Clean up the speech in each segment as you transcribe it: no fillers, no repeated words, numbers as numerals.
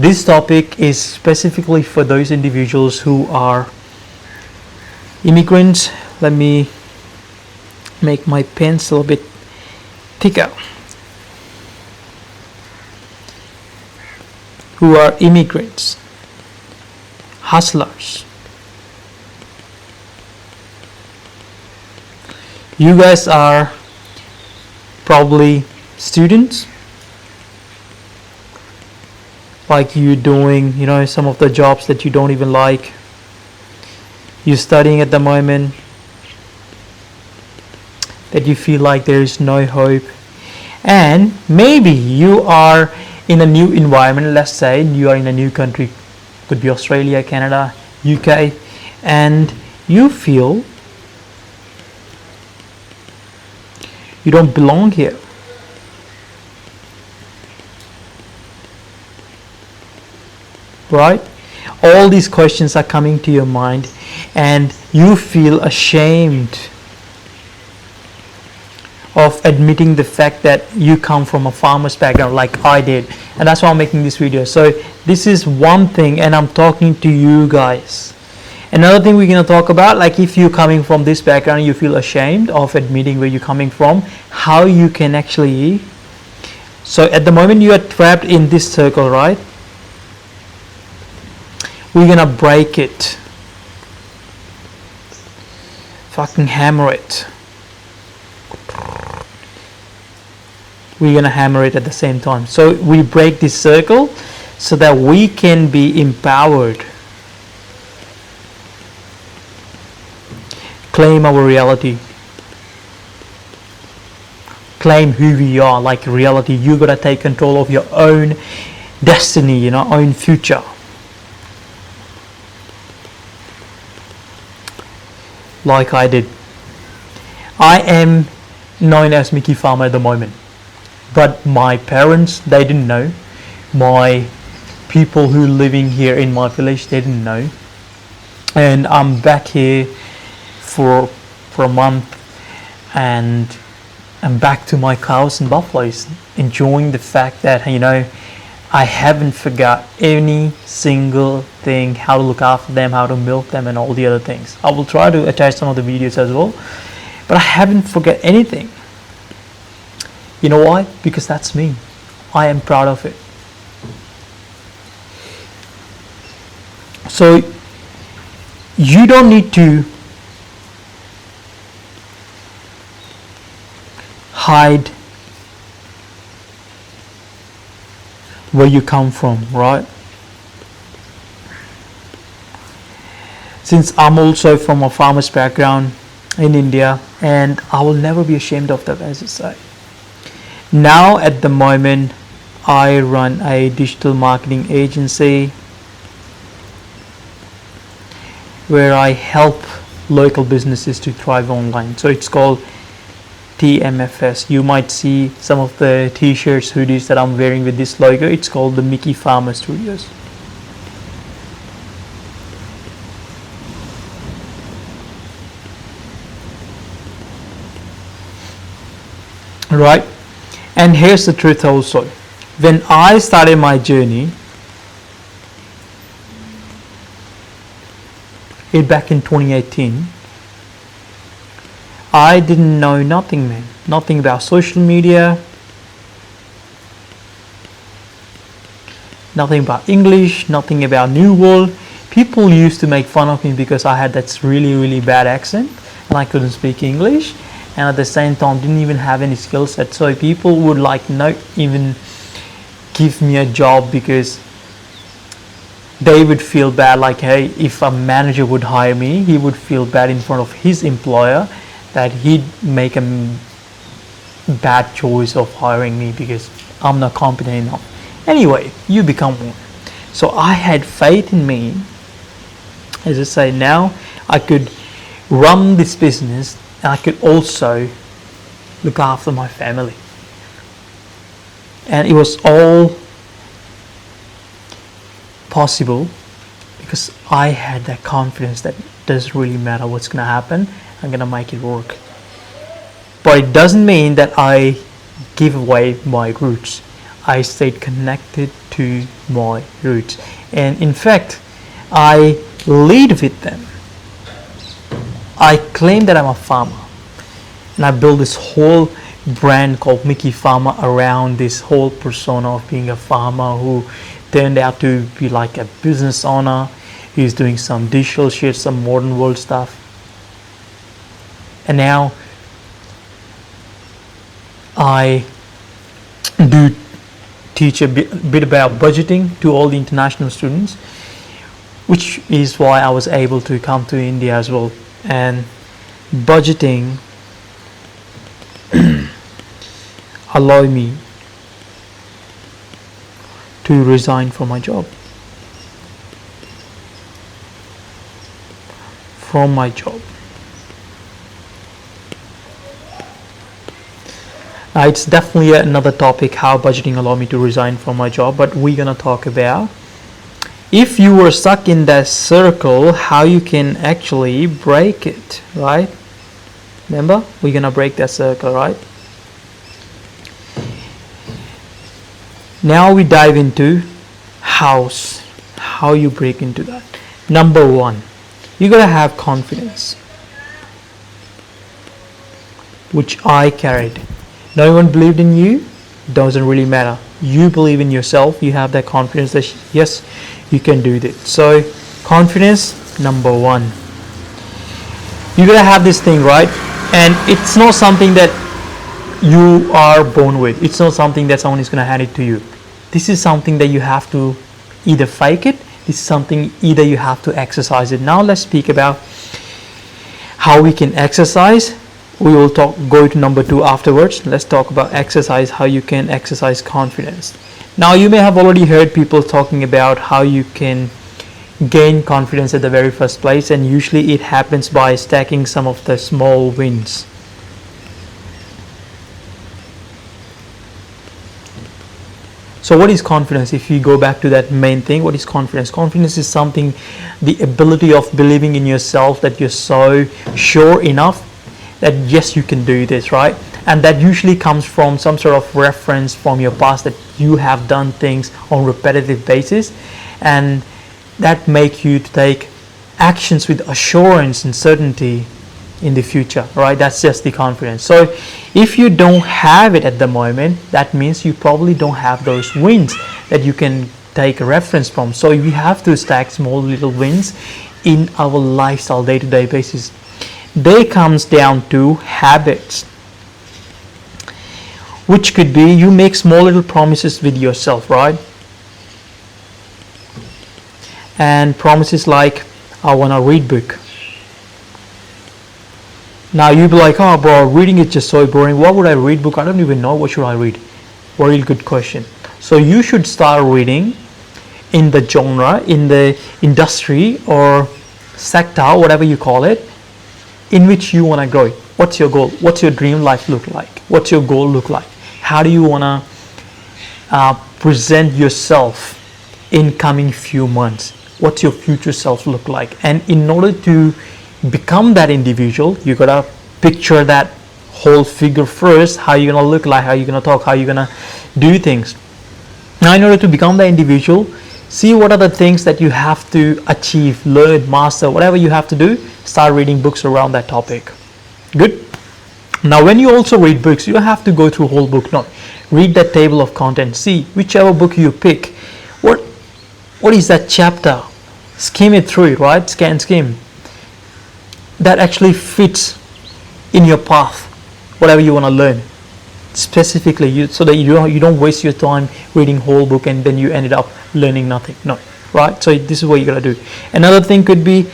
This topic is specifically for those individuals who are immigrants. Let me make my pens a little bit thicker. Who are immigrants, hustlers. You guys are probably students, like you doing, some of the jobs that you don't even like. You're studying at the moment, that you feel like there is no hope. And maybe you are in a new environment. Let's say you are in a new country, could be Australia, Canada, UK, and you feel you don't belong here. Right? All these questions are coming to your mind and you feel ashamed of admitting the fact that you come from a farmer's background like I did. And that's why I'm making this video. So this is one thing, and I'm talking to you guys. Another thing we're going to talk about, like if you're coming from this background, you feel ashamed of admitting where you're coming from, how you can actually... So at the moment you are trapped in this circle, right? We're going to break it. Fucking hammer it. We're going to hammer it at the same time. So we break this circle so that we can be empowered. Claim our reality. Claim who we are, like reality. You gotta take control of your own destiny, own future. Like I did. I am known as Miki Farmer at the moment. But my parents, they didn't know. My people who living here in my village, they didn't know. And I'm back here for a month, and I'm back to my cows and buffaloes, enjoying the fact that I haven't forgot any single thing, how to look after them, how to milk them, and all the other things. I will try to attach some of the videos as well, but I haven't forgot anything. You know why? Because that's me. I am proud of it. So you don't need to hide where you come from, right? Since I'm also from a farmer's background in India, and I will never be ashamed of that, as I say. Now at the moment I run a digital marketing agency where I help local businesses to thrive online. So it's called TMFS. You might see some of the t-shirts, hoodies that I'm wearing with this logo. It's called the Miki Farmer Studios. Right? And here's the truth also. When I started my journey, back in 2018, I didn't know nothing, man. Nothing about social media, nothing about English, nothing about New World. People used to make fun of me because I had that really, really bad accent and I couldn't speak English, and at the same time didn't even have any skill set. So people would not even give me a job because they would feel bad, like, hey, if a manager would hire me, he would feel bad in front of his employer that he'd make a bad choice of hiring me because I'm not competent enough. Anyway, you become one. So I had faith in me. As I say, now I could run this business and I could also look after my family. And it was all possible because I had that confidence that it doesn't really matter what's going to happen, I'm going to make it work. But it doesn't mean that I give away my roots. I stayed connected to my roots. And in fact, I lead with them. I claim that I'm a farmer. And I built this whole brand called Miki Farmer around this whole persona of being a farmer who turned out to be like a business owner. He's doing some digital shit, some modern world stuff. And now I do teach a bit about budgeting to all the international students, which is why I was able to come to India as well. And budgeting allow me to resign from my job. It's definitely another topic, how budgeting allowed me to resign from my job, but we're gonna talk about if you were stuck in that circle, how you can actually break it, right? Remember, we're gonna break that circle, right? Now we dive into how you break into that. Number one, you gotta have confidence, which I carried. No one believed in you, doesn't really matter. You believe in yourself, you have that confidence that yes, you can do this. So confidence, number one. You gotta have this thing, right? And it's not something that you are born with. It's not something that someone is gonna hand it to you. This is something that you have to either fake it, this is something either you have to exercise it. Now let's speak about how we can exercise. We will go to number two afterwards. Let's talk about exercise, how you can exercise confidence. Now you may have already heard people talking about how you can gain confidence at the very first place, and usually it happens by stacking some of the small wins. So what is confidence? If you go back to that main thing, what is confidence? Confidence is something, the ability of believing in yourself, that you're so sure enough that yes, you can do this, right? And that usually comes from some sort of reference from your past, that you have done things on repetitive basis, and that make you to take actions with assurance and certainty in the future, right? That's just the confidence. So if you don't have it at the moment, that means you probably don't have those wins that you can take a reference from. So we have to stack small little wins in our lifestyle day-to-day basis. They comes down to habits, which could be you make small little promises with yourself, right? And promises like, I want to read book. Now you'll be like, oh bro, reading is just so boring. What would I read book? I don't even know. What should I read? Very good question. So you should start reading in the genre, in the industry or sector, whatever you call it, in which you want to grow. What's your goal? What's your dream life look like? What's your goal look like? How do you want to present yourself in coming few months? What's your future self look like? And in order to become that individual, you gotta picture that whole figure first. How you gonna look like? How you gonna talk? How you gonna do things? Now, in order to become that individual, see what are the things that you have to achieve, learn, master, whatever you have to do. Start reading books around that topic. Good. Now, when you also read books, you don't have to go through a whole book. No, read that table of contents. See whichever book you pick. What is that chapter? Skim it through it, right? Skim. That actually fits in your path, whatever you want to learn specifically, so that you don't waste your time reading whole book and then you ended up learning nothing. No, right? So this is what you gotta do. Another thing could be,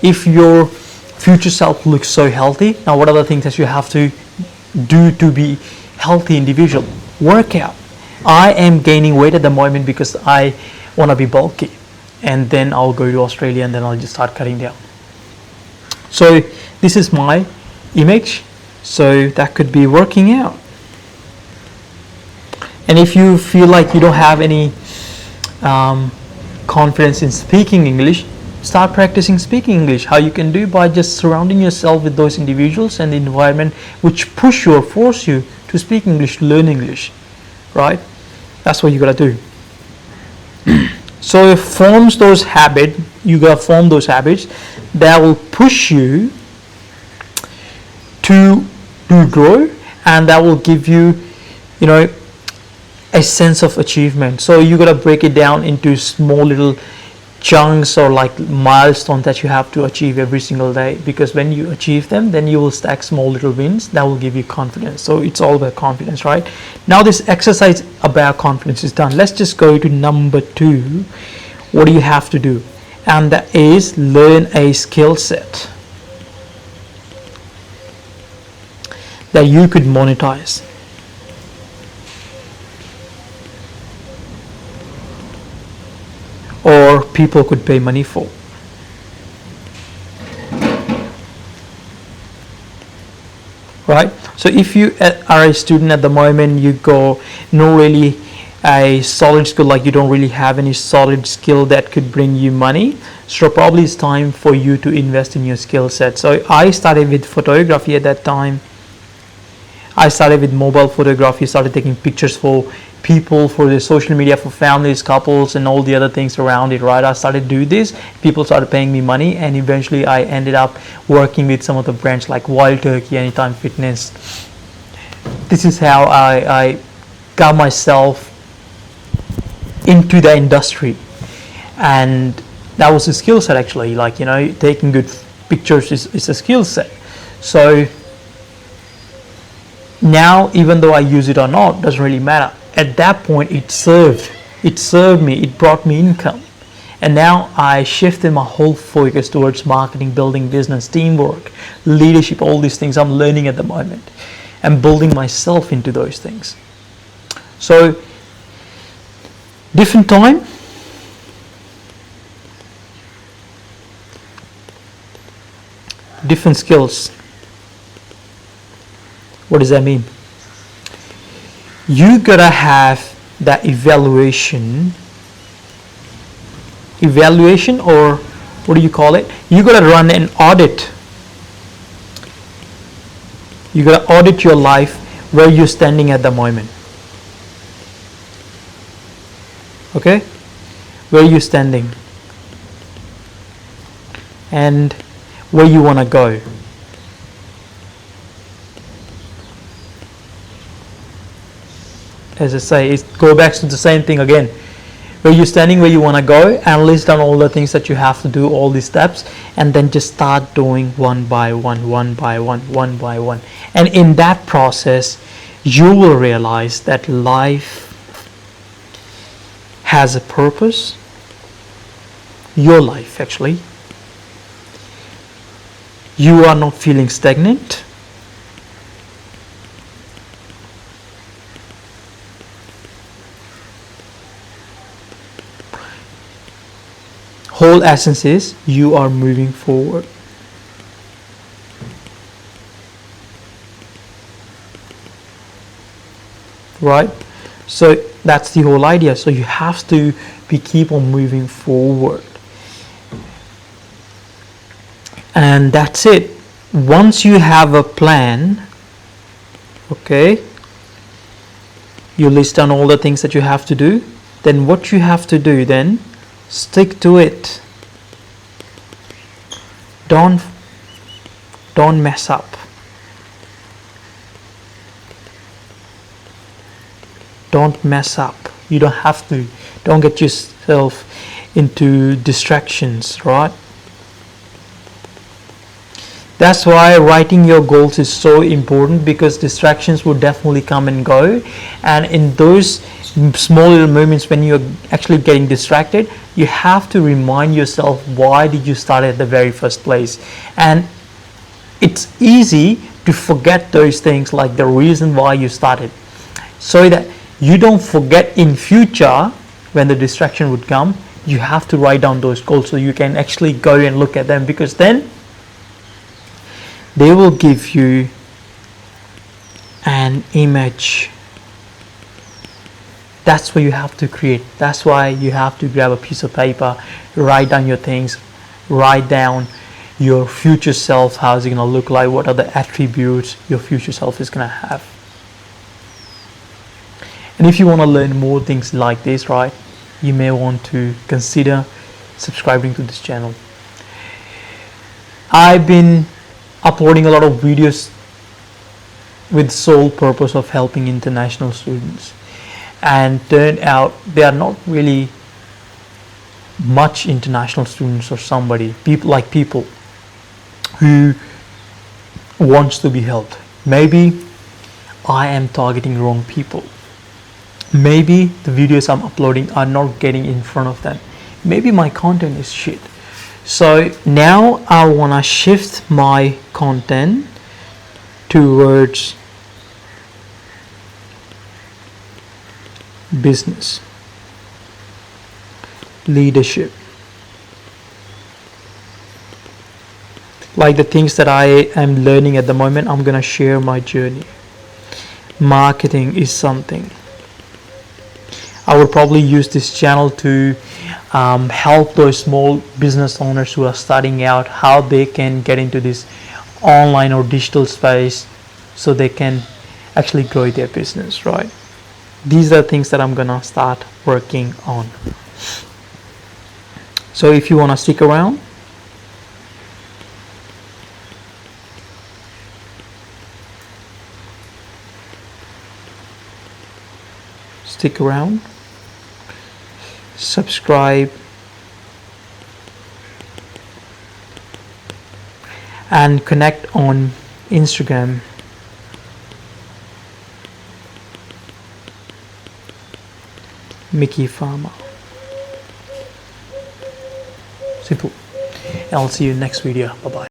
if your future self looks so healthy, now what are the things that you have to do to be healthy individual? Work out. I am gaining weight at the moment because I want to be bulky, and then I'll go to Australia and then I'll just start cutting down. So this is my image, so that could be working out. And if you feel like you don't have any confidence in speaking English, start practicing speaking English. How you can do? By just surrounding yourself with those individuals and the environment which push you or force you to speak English, learn English, right? That's what you gotta do. So it forms those habits. You gotta form those habits that will push you to grow, and that will give you, you know, a sense of achievement. So you gotta break it down into small little chunks or like milestones that you have to achieve every single day, because when you achieve them, then you will stack small little wins that will give you confidence. So it's all about confidence, right? Now this exercise about confidence is done. Let's just go to number 2. What do you have to do? And that is learn a skill set that you could monetize. Or people could pay money for. Right? So if you are a student at the moment, you go no really a solid skill, like you don't really have any solid skill that could bring you money, so probably it's time for you to invest in your skill set. So I started with photography at that time. I started with mobile photography, started taking pictures for people, for the social media, for families, couples, and all the other things around it, right? I started to do this, people started paying me money, and eventually I ended up working with some of the brands like Wild Turkey, Anytime Fitness. This is how I got myself into the industry, and that was a skill set actually. Like, you know, taking good pictures is a skill set. So now, even though I use it or not, doesn't really matter. At that point, it served me, it brought me income. And now I shifted my whole focus towards marketing, building business, teamwork, leadership, all these things I'm learning at the moment, and building myself into those things. So, different time, different skills. What does that mean? You gotta have that evaluation, or what do you call it? You gotta run an audit. You gotta audit your life, where you're standing at the moment. Okay? Where you're standing. And where you wanna go. As I say, it go back to the same thing again. Where you're standing, where you want to go, and list down all the things that you have to do, all these steps, and then just start doing one by one, one by one, one by one. And in that process, you will realize that life has a purpose. Your life, actually. You are not feeling stagnant. Whole essence is you are moving forward. Right? So that's the whole idea. So you have to keep on moving forward. And that's it. Once you have a plan, okay, you list down all the things that you have to do, then what you have to do then, stick to it. Don't mess up. Don't mess up. You don't have to. Don't get yourself into distractions, right? That's why writing your goals is so important, because distractions will definitely come and go, and in those small little moments when you're actually getting distracted, you have to remind yourself, why did you start at the very first place? And it's easy to forget those things, like the reason why you started, so that you don't forget in future when the distraction would come. You have to write down those goals so you can actually go and look at them, because then they will give you an image. That's what you have to create. That's why you have to grab a piece of paper, write down your things, write down your future self, how is it going to look like, what are the attributes your future self is going to have. And if you want to learn more things like this, right, you may want to consider subscribing to this channel. I've been uploading a lot of videos with sole purpose of helping international students, and turned out they are not really much international students, or people who wants to be helped. Maybe I am targeting wrong people. Maybe the videos I'm uploading are not getting in front of them. Maybe my content is shit. So now I want to shift my content towards business, leadership, like the things that I am learning at the moment. I'm gonna share my journey. Marketing is something I would probably use this channel to help those small business owners who are starting out, how they can get into this online or digital space so they can actually grow their business, right? These are things that I'm gonna start working on. So if you want to stick around, subscribe, and connect on Instagram. Miki Farmer. Simple. And I'll see you next video. Bye bye.